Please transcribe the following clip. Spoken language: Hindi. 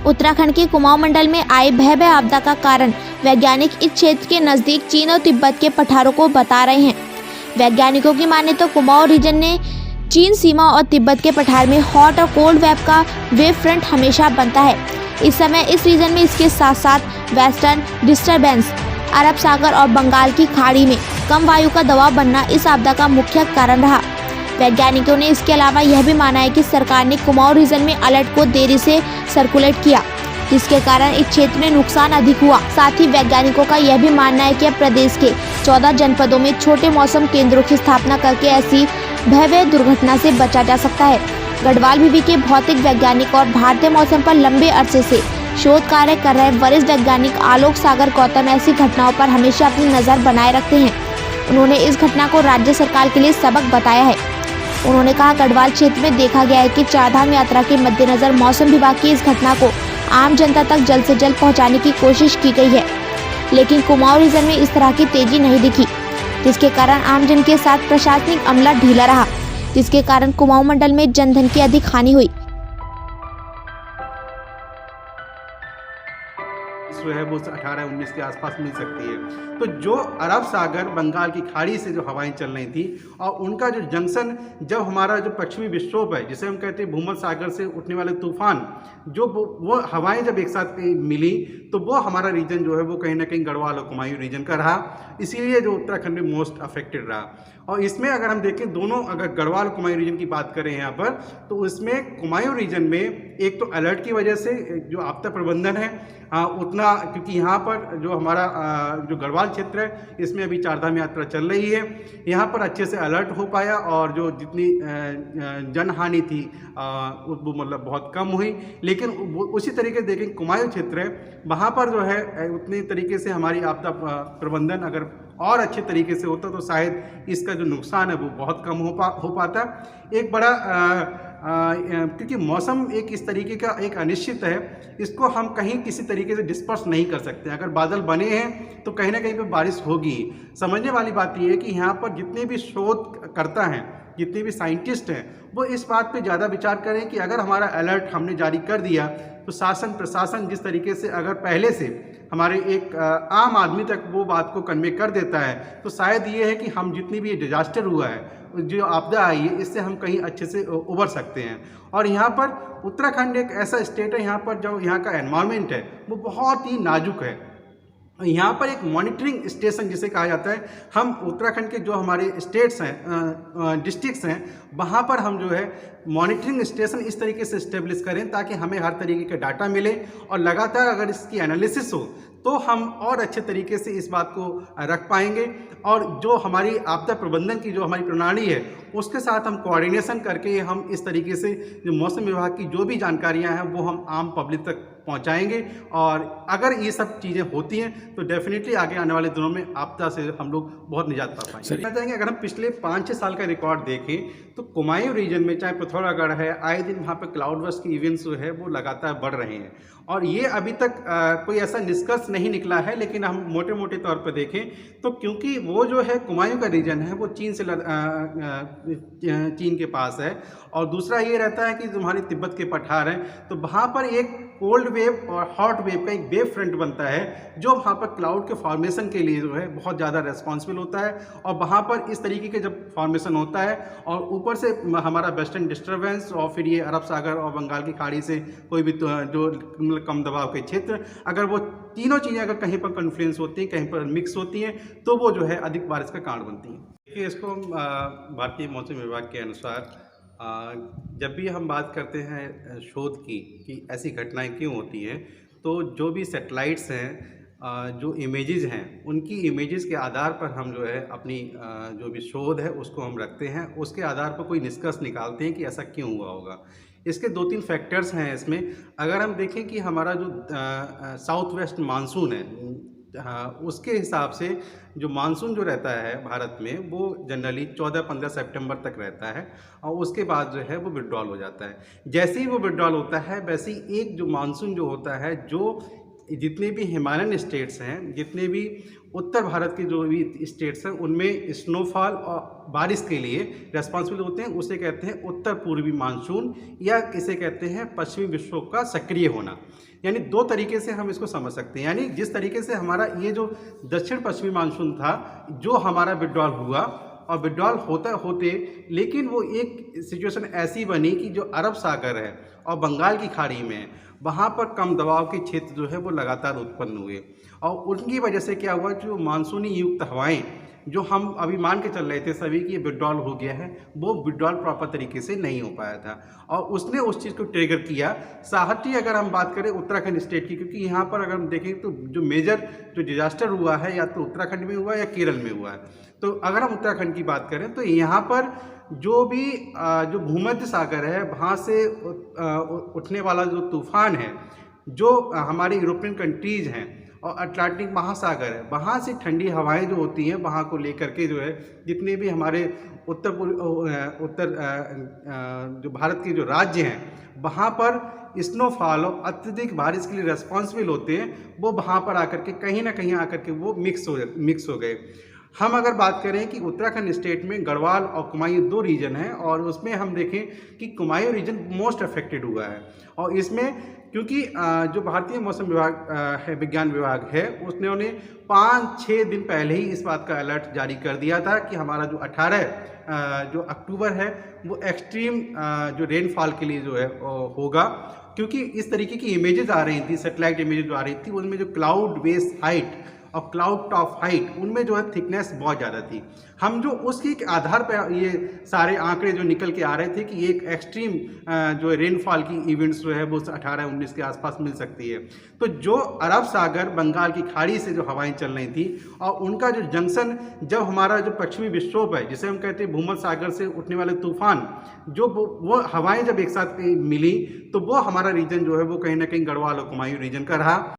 उत्तराखंड के कुमाऊं मंडल में आई भयावह आपदा का कारण वैज्ञानिक इस क्षेत्र के नजदीक चीन और तिब्बत के पठारों को बता रहे हैं। वैज्ञानिकों की माने तो कुमाऊं रीजन ने चीन सीमा और तिब्बत के पठार में हॉट और कोल्ड वेव का वेव फ्रंट हमेशा बनता है। इस समय इस रीजन में इसके साथ साथ वेस्टर्न डिस्टर्बेंस, अरब सागर और बंगाल की खाड़ी में कम वायु का दबाव बनना इस आपदा का मुख्य कारण रहा। वैज्ञानिकों ने इसके अलावा यह भी माना है कि सरकार ने कुमाऊं रीजन में अलर्ट को देरी से सर्कुलेट किया, जिसके कारण इस क्षेत्र में नुकसान अधिक हुआ। साथ ही वैज्ञानिकों का यह भी मानना है कि अब प्रदेश के 14 जनपदों में छोटे मौसम केंद्रों की स्थापना करके ऐसी भयावह दुर्घटना से बचा जा सकता है। गढ़वाल विवि के भौतिक वैज्ञानिक और भारतीय मौसम पर लंबे अरसे से शोध कार्य कर रहे वरिष्ठ वैज्ञानिक आलोक सागर गौतम ऐसी घटनाओं पर हमेशा अपनी नजर बनाए रखते हैं। उन्होंने इस घटना को राज्य सरकार के लिए सबक बताया है। उन्होंने कहा, गढ़वाल क्षेत्र में देखा गया है कि चारधाम यात्रा के मद्देनजर मौसम विभाग की इस घटना को आम जनता तक जल्द से जल्द पहुंचाने की कोशिश की गई है, लेकिन कुमाऊं रीजन में इस तरह की तेजी नहीं दिखी, जिसके कारण आमजन के साथ प्रशासनिक अमला ढीला रहा, जिसके कारण कुमाऊं मंडल में जनधन की अधिक हानि हुई। जो है वो 18-19 के आसपास मिल सकती है। तो जो अरब सागर बंगाल की खाड़ी से जो हवाएं चल रही थी और उनका जो जंक्शन, जब हमारा जो पश्चिमी विक्षोभ है जिसे हम कहते हैं भूमध्य सागर से उठने वाले तूफान, जो वो हवाएं जब एक साथ मिली तो वो हमारा रीजन जो है वो कहीं ना कहीं गढ़वाल और कुमायूं रीजन का रहा, इसीलिए जो उत्तराखंड में मोस्ट अफेक्टेड रहा। और इसमें अगर हम देखें दोनों, अगर गढ़वाल और कुमायूं रीजन की बात करें यहाँ पर, तो उसमें कुमायूं रीजन में एक तो अलर्ट की वजह से जो आपदा प्रबंधन है उतना, क्योंकि यहाँ पर जो हमारा जो गढ़वाल क्षेत्र है इसमें अभी चारधाम यात्रा चल रही है, यहाँ पर अच्छे से अलर्ट हो पाया और जो जितनी जनहानि थी वो मतलब बहुत कम हुई। लेकिन उसी तरीके देखें कुमायूं क्षेत्र है, वहाँ पर जो है उतनी तरीके से हमारी आपदा प्रबंधन अगर और अच्छे तरीके से होता तो शायद इसका जो नुकसान है वो बहुत कम हो पाता। एक बड़ा क्योंकि मौसम एक इस तरीके का एक अनिश्चित है, इसको हम कहीं किसी तरीके से डिस्पर्स नहीं कर सकते। अगर बादल बने हैं तो कहीं ना कहीं पे बारिश होगी। समझने वाली बात यह है कि यहाँ पर जितने भी शोधकर्ता हैं, जितने भी साइंटिस्ट हैं, वो इस बात पे ज़्यादा विचार करें कि अगर हमारा अलर्ट हमने जारी कर दिया तो शासन प्रशासन जिस तरीके से अगर पहले से हमारे एक आम आदमी तक वो बात को कन्वे कर देता है, तो शायद ये है कि हम जितनी भी डिजास्टर हुआ है, जो आपदा आई है, इससे हम कहीं अच्छे से उबर सकते हैं। और यहाँ पर उत्तराखंड एक ऐसा स्टेट है, यहाँ पर जो यहाँ का एनवायरनमेंट है वो बहुत ही नाजुक है। यहाँ पर एक मॉनिटरिंग स्टेशन जिसे कहा जाता है, हम उत्तराखंड के जो हमारे स्टेट्स हैं, डिस्ट्रिक्ट्स हैं, वहाँ पर हम जो है मॉनिटरिंग स्टेशन इस तरीके से इस्टेब्लिश करें ताकि हमें हर तरीके का डाटा मिले और लगातार अगर इसकी एनालिसिस हो तो हम और अच्छे तरीके से इस बात को रख पाएंगे। और जो हमारी आपदा प्रबंधन की जो हमारी प्रणाली है उसके साथ हम कोऑर्डिनेशन करके हम इस तरीके से जो मौसम विभाग की जो भी जानकारियां हैं वो हम आम पब्लिक तक पहुंचाएंगे। और अगर ये सब चीज़ें होती हैं तो डेफिनेटली आगे आने वाले दिनों में आपदा से हम लोग बहुत निजात पा पाएंगे। कहना चाहेंगे अगर हम पिछले 5-6 साल का रिकॉर्ड देखें तो कुमायूं रीजन में चाहे पिथौरागढ़ है, आए दिन वहाँ पर क्लाउड बर्स्ट के इवेंट्स जो है वो लगातार बढ़ रहे हैं। और ये अभी तक कोई ऐसा निष्कर्ष नहीं निकला है, लेकिन हम मोटे मोटे तौर पर देखें तो क्योंकि वो जो है कुमायूं का रीजन है वो चीन से चीन के पास है, और दूसरा ये रहता है कि तुम्हारे तिब्बत के पठार हैं, तो वहाँ पर एक कोल्ड वेव और हॉट वेव का एक वेव फ्रंट बनता है जो वहाँ पर क्लाउड के फॉर्मेशन के लिए जो है बहुत ज़्यादा रेस्पॉन्सिबल होता है। और वहाँ पर इस तरीके के जब फॉर्मेशन होता है और ऊपर से हमारा वेस्टर्न डिस्टर्बेंस और फिर ये अरब सागर और बंगाल की खाड़ी से कोई भी जो कम दबाव के क्षेत्र, अगर वो तीनों चीज़ें अगर कहीं पर कन्फ्लुएंस होती हैं, कहीं पर मिक्स होती हैं, तो वो जो है अधिक बारिश का कारण बनती हैं। देखिए, इसको भारतीय मौसम विभाग के अनुसार जब भी हम बात करते हैं शोध की कि ऐसी घटनाएं क्यों होती हैं, तो जो भी सैटेलाइट्स हैं, जो इमेजेस हैं, उनकी इमेजेस के आधार पर हम जो है अपनी जो भी शोध है उसको हम रखते हैं, उसके आधार पर कोई निष्कर्ष निकालते हैं कि ऐसा क्यों हुआ होगा। इसके 2-3 फैक्टर्स हैं इसमें। अगर हम देखें कि हमारा जो साउथ वेस्ट मानसून है हाँ, उसके हिसाब से जो मानसून जो रहता है भारत में वो जनरली 14-15 सितंबर तक रहता है और उसके बाद जो है वो विड्रॉल हो जाता है। जैसे ही वो विड्रॉल होता है वैसे ही एक जो मानसून जो होता है, जो जितने भी हिमालयन स्टेट्स हैं, जितने भी उत्तर भारत के जो भी स्टेट्स हैं, उनमें स्नोफॉल और बारिश के लिए रिस्पॉन्सिबल होते हैं। उसे कहते हैं उत्तर पूर्वी मानसून या किसे कहते हैं पश्चिमी विक्षोभ का सक्रिय होना। यानी दो तरीके से हम इसको समझ सकते हैं। यानी जिस तरीके से हमारा ये जो दक्षिण पश्चिमी मानसून था, जो हमारा विड्रॉल हुआ और विड्रॉल होते लेकिन वो एक सिचुएशन ऐसी बनी कि जो अरब सागर है और बंगाल की खाड़ी में है, वहाँ पर कम दबाव के क्षेत्र जो है वो लगातार उत्पन्न हुए और उनकी वजह से क्या हुआ, जो मानसूनी युक्त हवाएं जो हम अभी मान के चल रहे थे सभी कि ये विड्रॉल हो गया है, वो विड्रॉल प्रॉपर तरीके से नहीं हो पाया था और उसने उस चीज़ को ट्रिगर किया। साथ ही अगर हम बात करें उत्तराखंड स्टेट की, क्योंकि यहाँ पर अगर हम देखें तो जो मेजर जो डिजास्टर हुआ है या तो उत्तराखंड में हुआ है या केरल में हुआ है। तो अगर हम उत्तराखंड की बात करें तो यहाँ पर जो भी जो भूमध्य सागर है वहाँ से उठने वाला जो तूफान है, जो हमारे यूरोपियन कंट्रीज़ हैं और अटलांटिक महासागर है, वहाँ से ठंडी हवाएं जो होती हैं वहाँ को लेकर के जो है जितने भी हमारे उत्तर जो भारत के जो राज्य हैं वहाँ पर स्नोफॉल और अत्यधिक बारिश के लिए रिस्पॉन्सिबल होते हैं, वो वहाँ पर आकर के कहीं ना कहीं आकर के वो मिक्स हो गए। हम अगर बात करें कि उत्तराखंड स्टेट में गढ़वाल और कुमायूं दो रीजन हैं और उसमें हम देखें कि कुमायूं रीजन मोस्ट अफेक्टेड हुआ है और इसमें क्योंकि जो भारतीय मौसम विभाग है, विज्ञान विभाग है, उसने 5-6 दिन पहले ही इस बात का अलर्ट जारी कर दिया था कि हमारा जो 18 जो अक्टूबर है वो एक्सट्रीम जो रेनफॉल के लिए जो है होगा, क्योंकि इस तरीके की इमेजेस आ रही थी, सैटेलाइट इमेजेस जो आ रही थी, उनमें जो क्लाउड बेस हाइट और क्लाउड टॉप हाइट उनमें जो है थिकनेस बहुत ज़्यादा थी। हम जो उसकी के आधार पर ये सारे आंकड़े जो निकल के आ रहे थे कि एक एक्सट्रीम जो रेनफॉल की इवेंट्स जो है वो 18-19 के आसपास मिल सकती है। तो जो अरब सागर बंगाल की खाड़ी से जो हवाएं चल रही थी और उनका जो जंक्शन, जब हमारा जो पश्चिमी विक्षोभ है जिसे हम कहते हैं भूमध्य सागर से उठने वाले तूफान, जो वो हवाएं जब एक साथ मिली तो वो हमारा रीजन जो है वो कहीं ना कहीं गढ़वाल और कुमायूं रीजन का रहा।